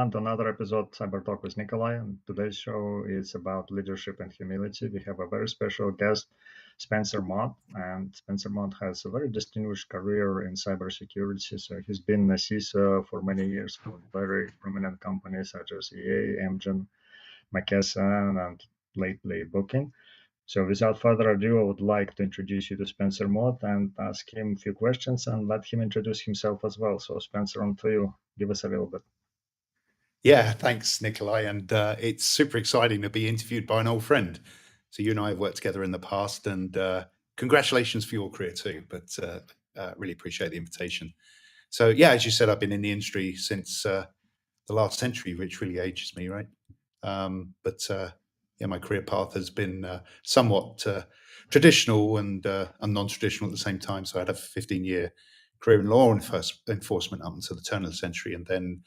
everyone, to another episode Cyber Talk with Nikolay. And today's show is about leadership and humility. We have a very special guest, Spencer Mott. And Spencer Mott has a very distinguished career in cybersecurity. So he's been a CISO for many years for very prominent companies such as EA, Amgen, McKesson, and lately Booking. So without further ado, I would like to introduce you to Spencer Mott and ask him a few questions and let him introduce himself as well. So Spencer, on to you. Give us a little bit. Yeah, thanks, Nikolay. And it's super exciting to be interviewed by an old friend. So you and I have worked together in the past, and congratulations for your career too. But really appreciate the invitation. So yeah, as you said, I've been in the industry since the last century, which really ages me, right? Yeah, my career path has been somewhat traditional and non-traditional at the same time. So I had a 15-year career in law enforcement up until the turn of the century, and then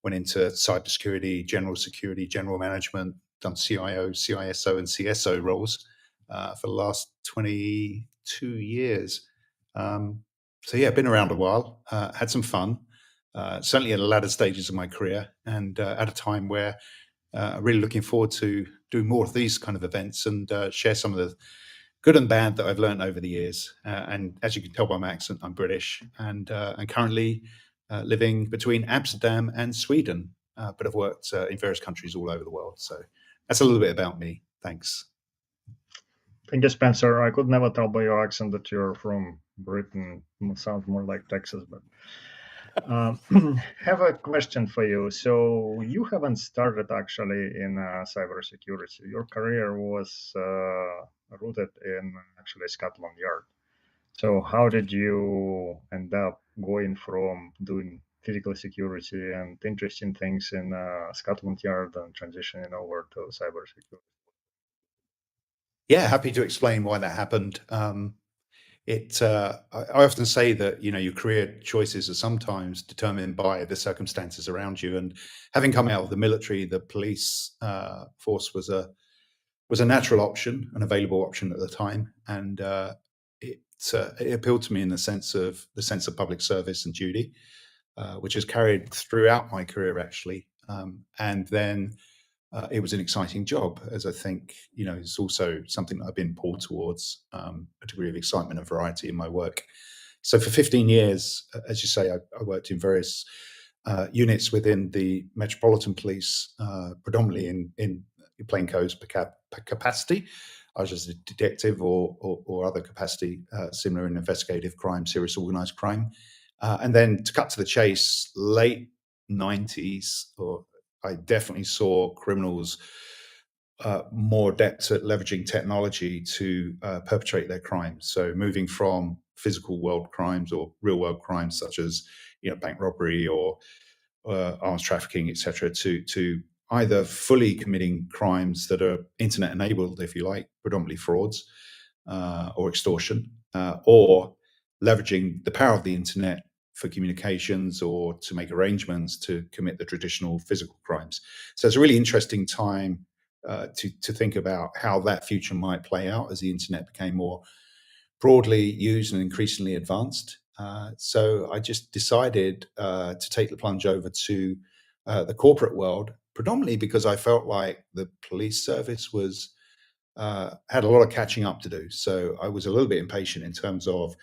went into cybersecurity, general security, general management, done CIO, CISO, and CSO roles for the last 22 years. So yeah, been around a while, had some fun, certainly at the latter stages of my career, and at a time where really looking forward to doing more of these kind of events and share some of the good and bad that I've learned over the years. And as you can tell by my accent, I'm British and currently living between Amsterdam and Sweden, but I've worked in various countries all over the world. So that's a little bit about me. Thanks. Thank you, Spencer. I could never tell by your accent that you're from Britain. It sounds more like Texas, but have a question for you. So you haven't started actually in cybersecurity. Your career was rooted in actually Scotland Yard. So how did you end up going from doing physical security and interesting things in Scotland Yard and transitioning over to cybersecurity? Yeah, happy to explain why that happened. I often say that your career choices are sometimes determined by the circumstances around you. And having come out of the military, the police force was a natural option, an available option at the time, and it appealed to me in the sense of public service and duty, which has carried throughout my career actually. And then it was an exciting job, as I think it's also something that I've been pulled towards, a degree of excitement and variety in my work. So for 15 years, as you say, I worked in various units within the Metropolitan Police, predominantly in plainclothes capacity. I was just a detective or other capacity, similar in investigative crime, serious organized crime. And then to cut to the chase, late 90s, I definitely saw criminals more adept at leveraging technology to perpetrate their crimes. So moving from physical world crimes or real world crimes such as bank robbery or arms trafficking, etc., to either fully committing crimes that are internet enabled, if you like, predominantly frauds or extortion, or leveraging the power of the internet for communications or to make arrangements to commit the traditional physical crimes. So it's a really interesting time to think about how that future might play out as the internet became more broadly used and increasingly advanced. So I just decided to take the plunge over to the corporate world, predominantly because I felt like the police service had a lot of catching up to do. So I was a little bit impatient in terms of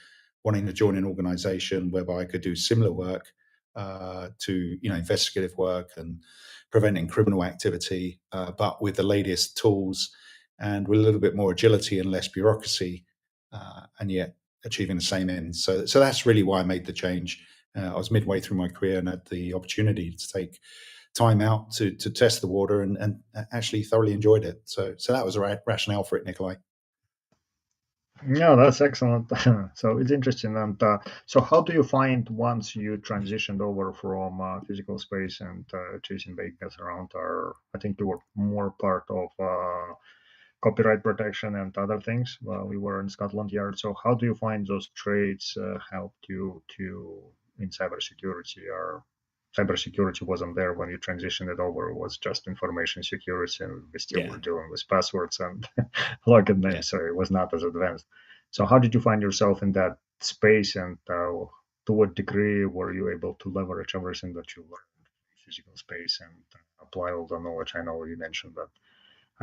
wanting to join an organization whereby I could do similar work to investigative work and preventing criminal activity, but with the latest tools and with a little bit more agility and less bureaucracy, and yet achieving the same end. So that's really why I made the change. I was midway through my career and had the opportunity to take time out to test the water and actually thoroughly enjoyed it. So that was a rationale for it, Nikolay. Yeah, that's excellent. So it's interesting. And so how do you find once you transitioned over from physical space and chasing vehicles around, or I think you were more part of copyright protection and other things while we were in Scotland Yard. So how do you find those traits helped you to in cybersecurity, or cybersecurity wasn't there when you transitioned it over? It was just information security, and we still were dealing with passwords and login names, so it was not as advanced. So how did you find yourself in that space, and to what degree were you able to leverage everything that you learned physical space and apply all the knowledge. I know you mentioned that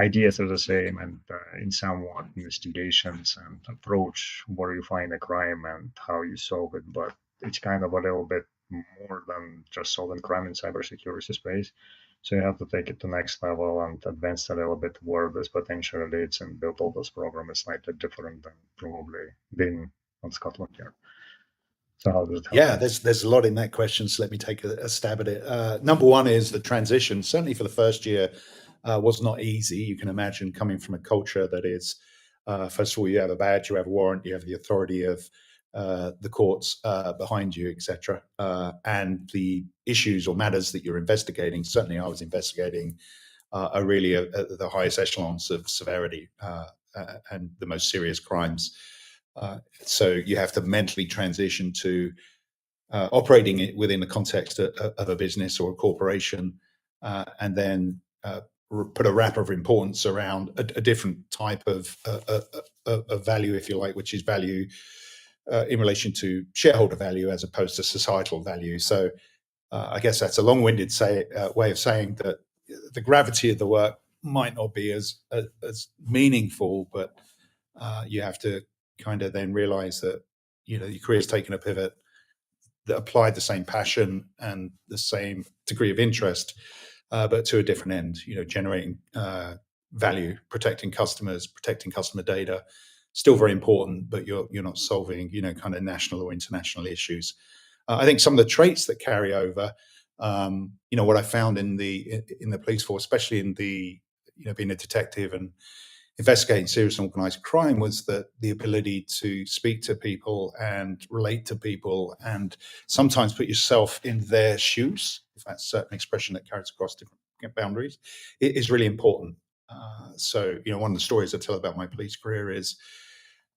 ideas are the same, and in somewhat investigations and approach where you find a crime and how you solve it, but it's kind of a little bit more than just solving crime in cybersecurity space. So you have to take it to next level and advance a little bit where this potential leads and build all those programs slightly different than probably being on Scotland Yard. So how does it help Yeah, you? there's a lot in that question, so let me take a stab at it. Number one is the transition. Certainly for the first year, was not easy. You can imagine coming from a culture that is, first of all, you have a badge, you have a warrant, you have the authority of the courts behind you, etc. And the issues or matters that you're investigating. Certainly, I was investigating are really at the highest echelons of severity and the most serious crimes. So you have to mentally transition to operating it within the context of a business or a corporation, and then put a wrap of importance around a different type of value, if you like, which is value in relation to shareholder value as opposed to societal value. So I guess that's a long-winded way of saying that the gravity of the work might not be as meaningful, but you have to kind of then realize that your career's taken a pivot that applied the same passion and the same degree of interest, but to a different end. Generating value, protecting customers, protecting customer data, still very important. But you're not solving kind of national or international issues. I think some of the traits that carry over. What I found in the police force, especially in the being a detective and investigating serious and organized crime, was that the ability to speak to people and relate to people and sometimes put yourself in their shoes, if that's a certain expression that carries across different boundaries, it is really important. So, one of the stories I tell about my police career is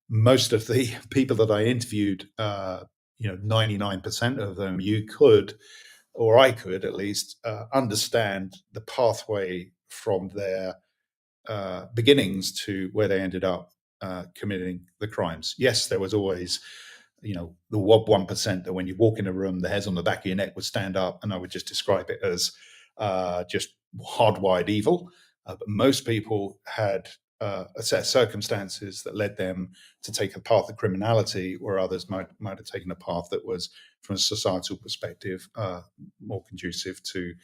most of the people that I interviewed, 99% of them, you could, or I could at least, understand the pathway from their beginnings to where they ended up committing the crimes. Yes, there was always, the 1% that when you walk in a room, the hairs on the back of your neck would stand up, and I would just describe it as just hardwired evil. But most people had a set of circumstances that led them to take a path of criminality, where others might have taken a path that was, from a societal perspective, more conducive to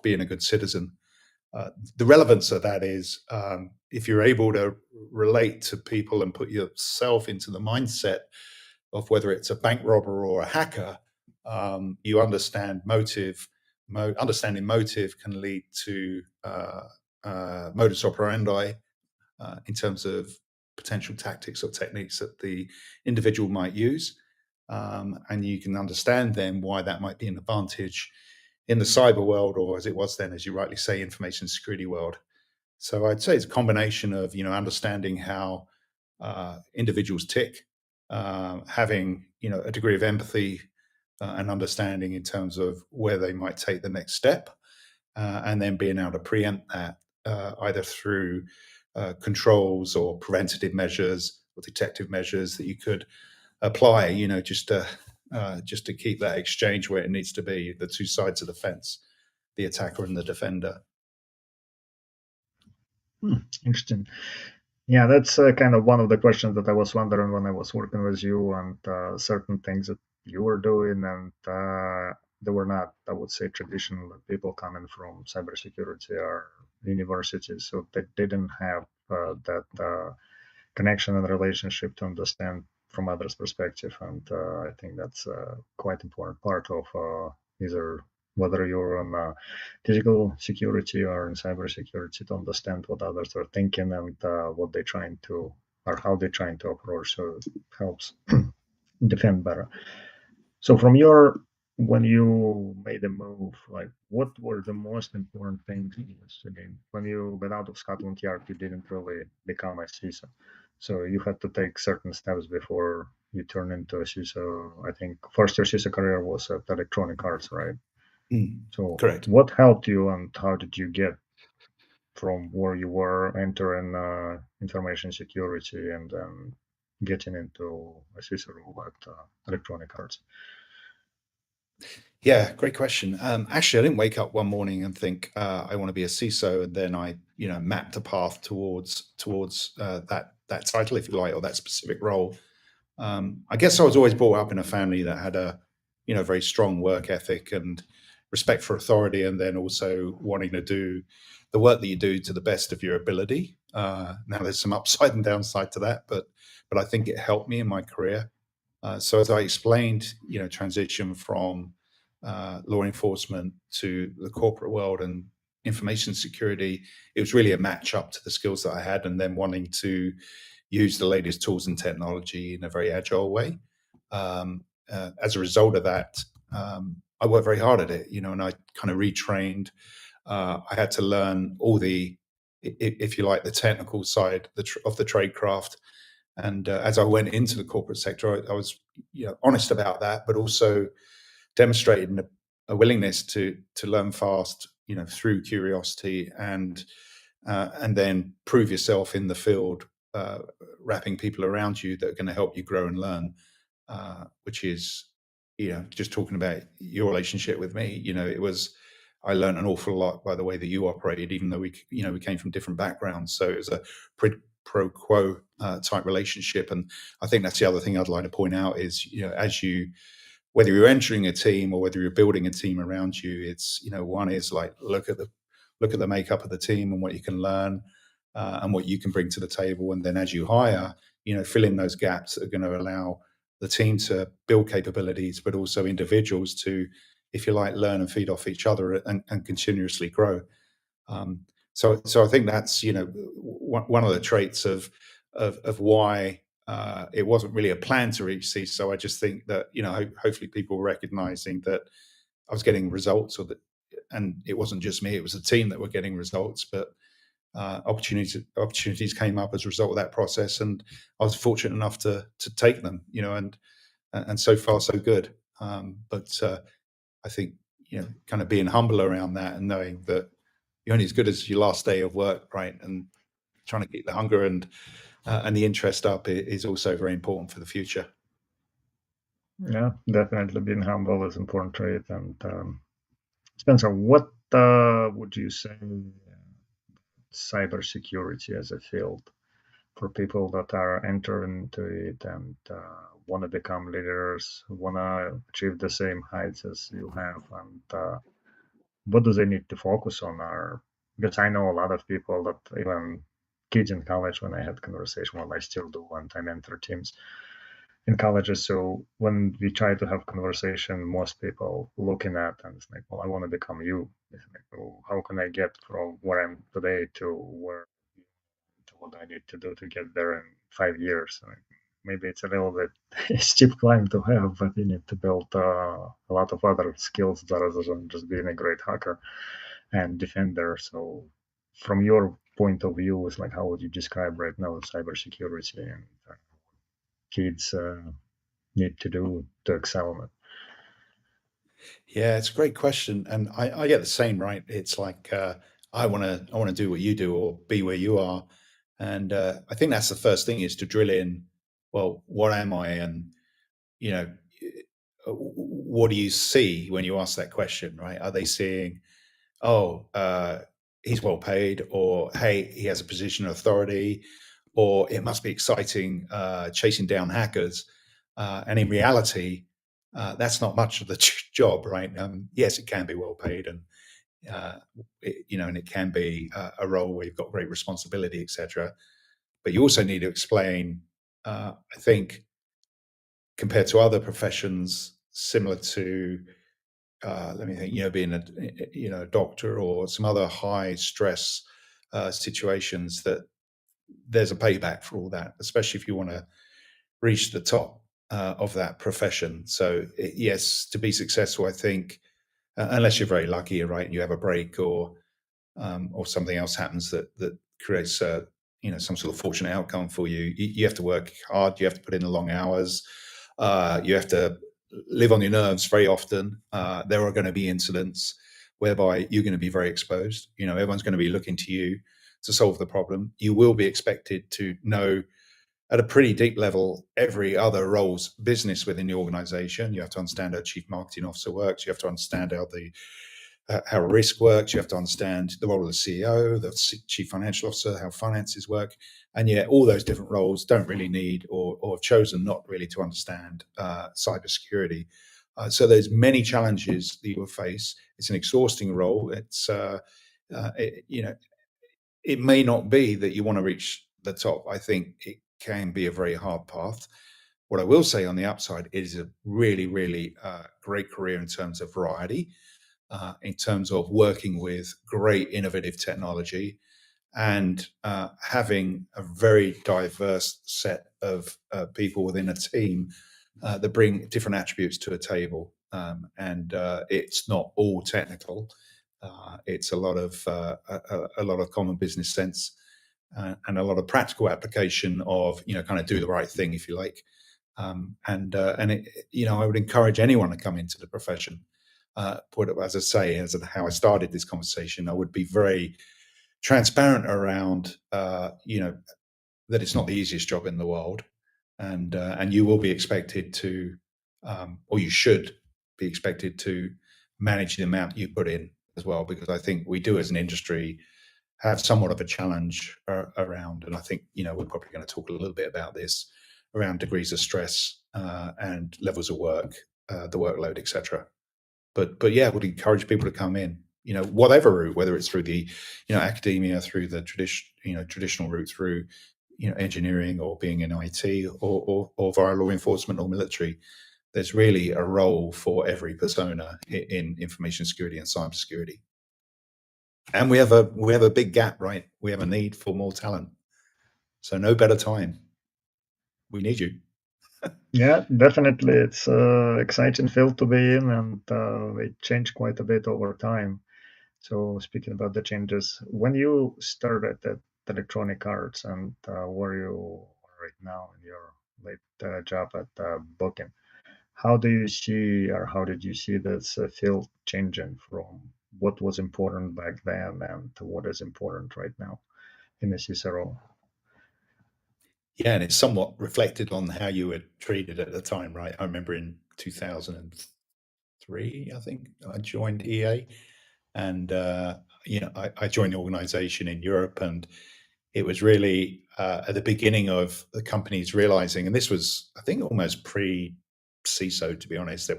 being a good citizen. The relevance of that is if you're able to relate to people and put yourself into the mindset of whether it's a bank robber or a hacker, you understand motive. Understanding motive can lead to modus operandi in terms of potential tactics or techniques that the individual might use. And you can understand then why that might be an advantage in the cyber world, or as it was then, as you rightly say, information security world. So I'd say it's a combination of understanding how individuals tick, having a degree of empathy and understanding in terms of where they might take the next step, and then being able to preempt that either through controls or preventative measures or detective measures that you could apply, just to keep that exchange where it needs to be, the two sides of the fence, the attacker and the defender. Interesting. Yeah, that's kind of one of the questions that I was wondering when I was working with you and certain things that you were doing, and they were not, I would say, traditional people coming from cybersecurity or universities, so they didn't have that connection and relationship to understand from others' perspective, and I think that's quite important part of either whether you're on physical security or in cybersecurity to understand what others are thinking and what they're trying to or how they're trying to approach, so it helps defend better. So from your when you made a move, like what were the most important things? Again, when you got out of Scotland Yard, you didn't really become a CISO. So you had to take certain steps before you turn into a CISO. I think first your CISO career was at Electronic Arts, right? So Correct. what helped you and how did you get from where you were entering information security and then getting into a CISO role at Electronic Arts? Yeah, great question. Actually, I didn't wake up one morning and think I want to be a CISO, and then I, mapped a path towards that title, if you like, or that specific role. I guess I was always brought up in a family that had a, very strong work ethic and respect for authority, and then also wanting to do the work that you do to the best of your ability. Now, there's some upside and downside to that, but I think it helped me in my career. So as I explained, transition from law enforcement to the corporate world and information security, it was really a match up to the skills that I had, and then wanting to use the latest tools and technology in a very agile way. As a result of that, I worked very hard at it, and I kind of retrained. I had to learn all the, if you like, the technical side of the trade craft. And as I went into the corporate sector, I was, honest about that, but also demonstrated a willingness to learn fast, through curiosity, and then prove yourself in the field, wrapping people around you that are going to help you grow and learn. Which is, just talking about your relationship with me. It was, I learned an awful lot by the way that you operated, even though we came from different backgrounds. So it was a pro quo type relationship, and I think that's the other thing I'd like to point out is, as you, whether you're entering a team or whether you're building a team around you, it's, one is like, look at the makeup of the team and what you can learn, and what you can bring to the table, and then as you hire, fill in those gaps that are going to allow the team to build capabilities, but also individuals to, if you like, learn and feed off each other, and continuously grow. um, so I think that's, one of the traits of why it wasn't really a plan to reach C. So I just think that, hopefully people were recognizing that I was getting results, and it wasn't just me; it was the team that were getting results. But opportunities came up as a result of that process, and I was fortunate enough to take them. And so far so good. But I think, kind of being humble around that and knowing that you're only as good as your last day of work, right? And trying to keep the hunger and the interest up is also very important for the future. Yeah, definitely being humble is important trait. And Spencer, what would you say cybersecurity as a field for people that are entering into it and want to become leaders, want to achieve the same heights as you have, and what do they need to focus on? Are because I know a lot of people that even kids in college, when I had conversation, well, I still do, and I mentor teams in colleges. So when we try to have conversation, most people looking at and it's like, well, I want to become you. It's like, well, how can I get from where I'm today to where to what I need to do to get there in 5 years? I mean, maybe it's a little bit steep climb to have, but you need to build a lot of other skills other than just being a great hacker and defender. So, from your point of view, it's like how would you describe right now cybersecurity and kids need to do to excel in it? Yeah, it's a great question, and I get the same. Right, it's like, I want to do what you do or be where you are, and I think that's the first thing is to drill in. Well, what am I, and you know, what do you see when you ask that question? Right? Are they seeing, oh, he's well paid, or hey, he has a position of authority, or it must be exciting chasing down hackers. And in reality, that's not much of the job, right? Yes, it can be well paid, and and it can be a role where you've got great responsibility, etc. But you also need to explain, I think, compared to other professions similar to, let me think, being a doctor or some other high stress situations, that there's a payback for all that, especially if you want to reach the top of that profession. So yes, to be successful, I think, unless you're very lucky, right, and you have a break, or something else happens that creates some sort of fortunate outcome for you. You have to work hard. You have to put in the long hours. You have to live on your nerves very often. There are going to be incidents whereby you're going to be very exposed. Everyone's going to be looking to you to solve the problem. You will be expected to know at a pretty deep level, every other role's business within the organization. You have to understand how chief marketing officer works. You have to understand how risk works. You have to understand the role of the CEO, the chief financial officer, how finances work. And yet all those different roles don't really need or have chosen not really to understand cybersecurity. So there's many challenges that you will face. It's an exhausting role. It may not be that you want to reach the top. I think it can be a very hard path. What I will say on the upside, it is a really, really great career in terms of variety, in terms of working with great innovative technology and having a very diverse set of people within a team that bring different attributes to a table. And it's not all technical. It's a lot of common business sense and a lot of practical application of kind of do the right thing, if you like. I would encourage anyone to come into the profession. As I say, as how I started this conversation, I would be very transparent around that it's not the easiest job in the world, and you will be expected to, or you should be expected to manage the amount you put in as well, because I think we do as an industry have somewhat of a challenge around, and I think we're probably going to talk a little bit about this around degrees of stress and levels of work, the workload, etc. But yeah, I would encourage people to come in, whatever route, whether it's through the academia, through the traditional route, through engineering, or being in IT, or via law enforcement or military. There's really a role for every persona in information security and cybersecurity. And we have a big gap, right? We have a need for more talent. So no better time. We need you. Yeah, definitely. It's an exciting field to be in, and it changed quite a bit over time. So speaking about the changes, when you started at Electronic Arts, and where you are right now in your late job at Booking, how do you see, or how did you see this field changing from what was important back then and to what is important right now in the CISA role? Yeah, and it's somewhat reflected on how you were treated at the time, right? I remember in 2003, I think I joined EA, and I joined the organization in Europe, and it was really at the beginning of the companies realizing, and this was, I think, almost pre CISO, to be honest. I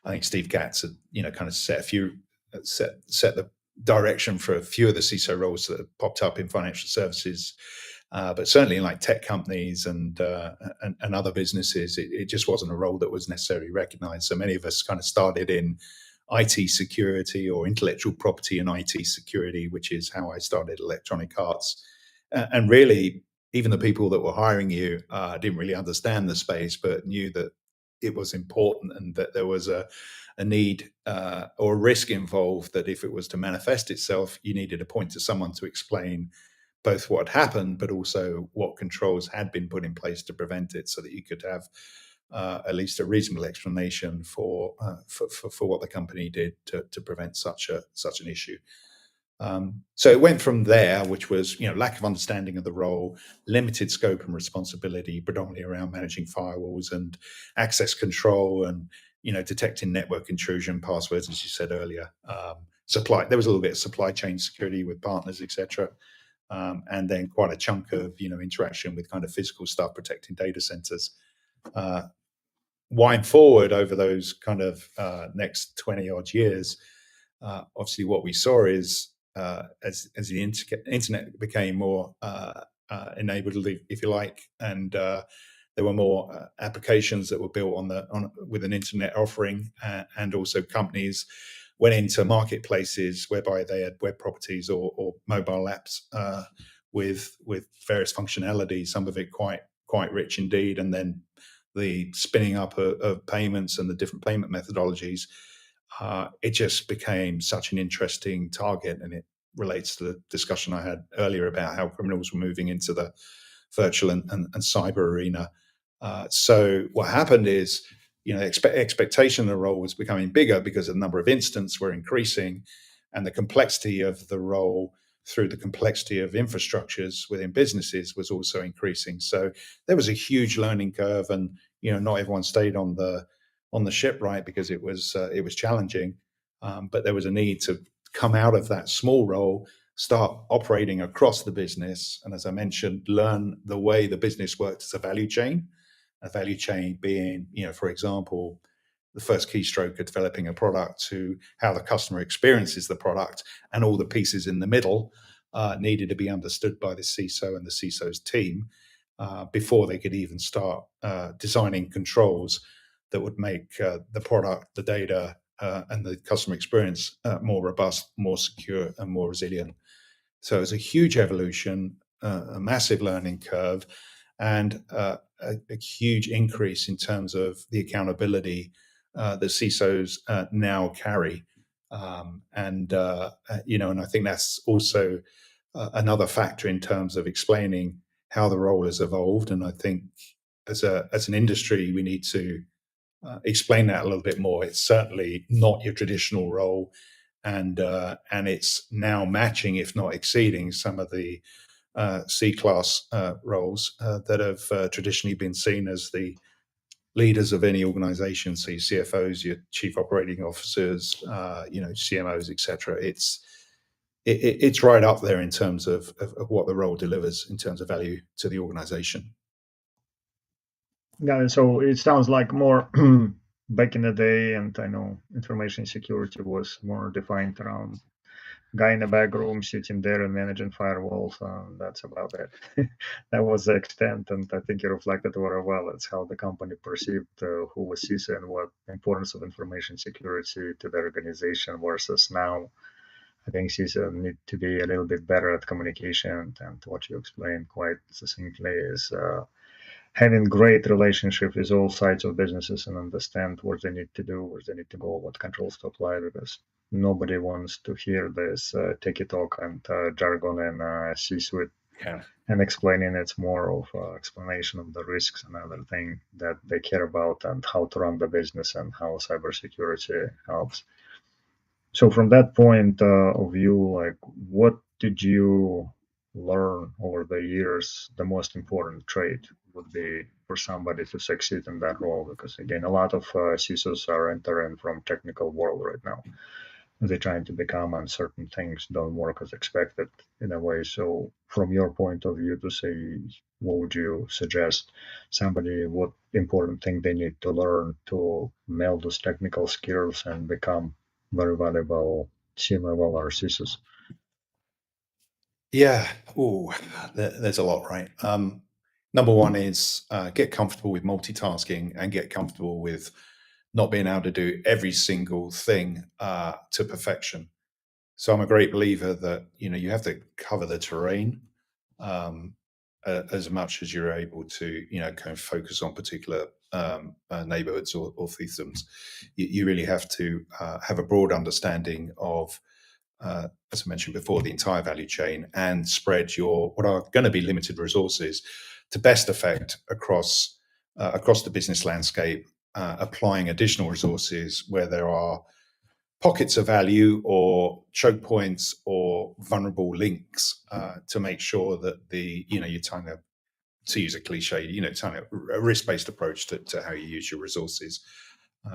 think Steve Katz had, kind of set the direction for a few of the CISO roles that have popped up in financial services, but certainly in like tech companies and other businesses, it just wasn't a role that was necessarily recognized. So many of us kind of started in IT security or intellectual property and IT security, which is how I started Electronic Arts. And really, even the people that were hiring you didn't really understand the space, but knew that it was important and that there was a need or a risk involved, that if it was to manifest itself, you needed to point to someone to explain both what had happened, but also what controls had been put in place to prevent it, so that you could have at least a reasonable explanation for what the company did to prevent such an issue. So it went from there, which was lack of understanding of the role, limited scope and responsibility, predominantly around managing firewalls and access control, and detecting network intrusion, passwords, as you said earlier. There was a little bit of supply chain security with partners, etc. And then quite a chunk of interaction with kind of physical stuff, protecting data centers. Wind forward over those kind of next 20 odd years, obviously what we saw is as the internet became more enabled, if you like, and there were more applications that were built with an internet offering, and also companies went into marketplaces whereby they had web properties or mobile apps with various functionalities, some of it quite rich indeed, and then the spinning up of payments and the different payment methodologies. It just became such an interesting target, and it relates to the discussion I had earlier about how criminals were moving into the virtual and cyber arena. So what happened is, expectation of the role was becoming bigger because the number of incidents were increasing, and the complexity of the role through the complexity of infrastructures within businesses was also increasing. So there was a huge learning curve, and not everyone stayed on the ship, right, because it was challenging. But there was a need to come out of that small role, start operating across the business, and as I mentioned, learn the way the business works as a value chain. A value chain being, for example, the first keystroke of developing a product to how the customer experiences the product, and all the pieces in the middle needed to be understood by the CISO and the CISO's team before they could even start designing controls that would make the product, the data, and the customer experience more robust, more secure, and more resilient. So it's a huge evolution, a massive learning curve, and a huge increase in terms of the accountability that CISOs now carry. And I think that's also another factor in terms of explaining how the role has evolved. And I think as an industry, we need to explain that a little bit more. It's certainly not your traditional role, and it's now matching, if not exceeding, some of the C-class roles that have traditionally been seen as the leaders of any organization. So your CFOs, your chief operating officers, CMOs, etc. It's right up there in terms of what the role delivers in terms of value to the organization. Yeah, so it sounds like more back in the day, and I know information security was more defined around guy in a back room sitting there and managing firewalls. That's about it. That was the extent, and I think it reflected very well. It's how the company perceived who was CISO and what importance of information security to the organization versus now. I think CISO need to be a little bit better at communication, and what you explained quite succinctly is having great relationship with all sides of businesses and understand what they need to do, where they need to go, what controls to apply, because nobody wants to hear this techie talk and jargon and C-suite Yeah. and explaining. It's more of explanation of the risks and other thing that they care about, and how to run the business and how cybersecurity helps. So from that point of view, like, what did you learn over the years? The most important trait would be for somebody to succeed in that role, because again, a lot of CISOs are entering from technical world right now. They're trying to become, and certain things don't work as expected in a way. So from your point of view, to say, what would you suggest somebody, what important thing they need to learn to meld those technical skills and become very valuable C-level or CISOs? Yeah. Ooh, there's a lot, right? Number one is get comfortable with multitasking and get comfortable with not being able to do every single thing to perfection. So I'm a great believer that you have to cover the terrain um, as much as you're able to, kind of focus on particular neighborhoods or fiefdoms. You really have to have a broad understanding of as I mentioned before, the entire value chain, and spread your what are going to be limited resources to best effect across the business landscape, applying additional resources where there are pockets of value or choke points or vulnerable links to make sure that you're trying to use a cliche, trying a risk-based approach to how you use your resources.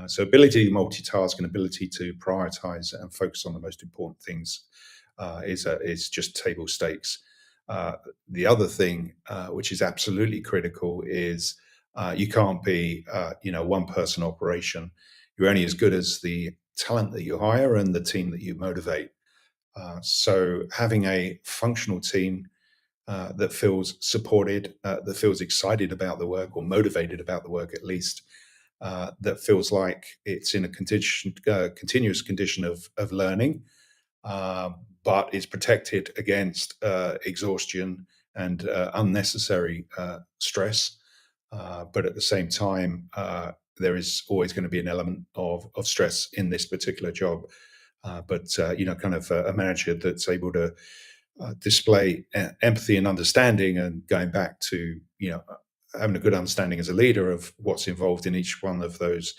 So ability to multitask and ability to prioritize and focus on the most important things is just table stakes. The other thing, which is absolutely critical, is you can't be one person operation. You're only as good as the talent that you hire and the team that you motivate. So having a functional team that feels supported, that feels excited about the work or motivated about the work at least, that feels like it's in a continuous condition of learning, but is protected against exhaustion and unnecessary stress. But at the same time, there is always going to be an element of stress in this particular job. But kind of a manager that's able to display empathy and understanding, and going back to having a good understanding as a leader of what's involved in each one of those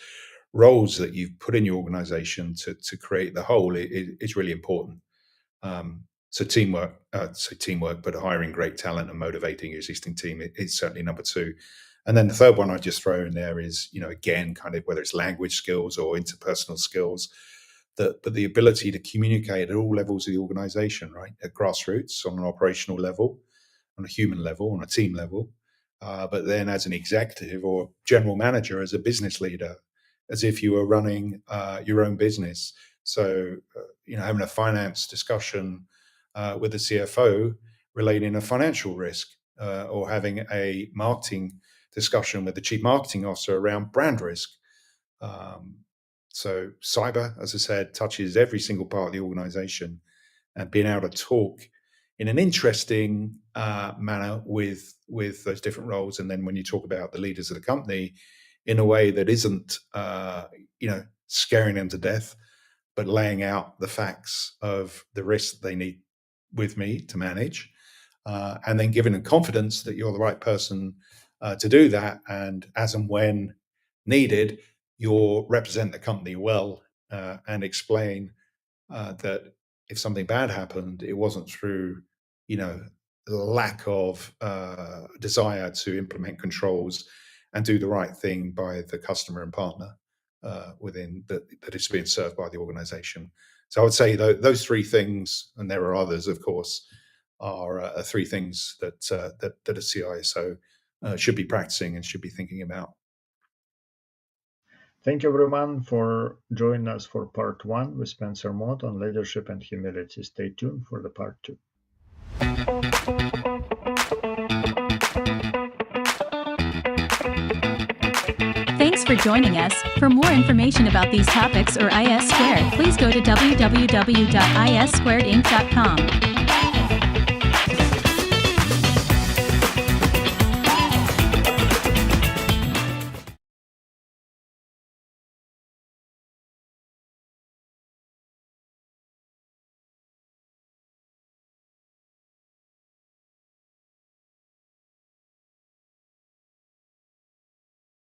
roles that you've put in your organization to create the whole is really important. So teamwork, but hiring great talent and motivating your existing team is certainly number two. And then the third one I just throw in there is, again, kind of whether it's language skills or interpersonal skills, but the ability to communicate at all levels of the organization, right? At grassroots, on an operational level, on a human level, on a team level, but then as an executive or general manager, as a business leader, as if you were running your own business. So, having a finance discussion with the CFO relating a financial risk, or having a marketing discussion with the chief marketing officer around brand risk. So cyber, as I said, touches every single part of the organization, and being able to talk in an interesting manner with those different roles. And then when you talk about the leaders of the company in a way that isn't, scaring them to death, but laying out the facts of the risks that they need with me to manage, and then giving them confidence that you're the right person to do that. And as and when needed, you'll represent the company well, and explain that if something bad happened, it wasn't through, lack of desire to implement controls and do the right thing by the customer and partner within that is being served by the organization. So I would say those three things, and there are others, of course, are three things that a CISO should be practicing and should be thinking about. Thank you, everyone, for joining us for part one with Spencer Mott on leadership and humility. Stay tuned for the part two. Thanks for joining us. For more information about these topics or IS Squared, please go to www.issquaredinc.com.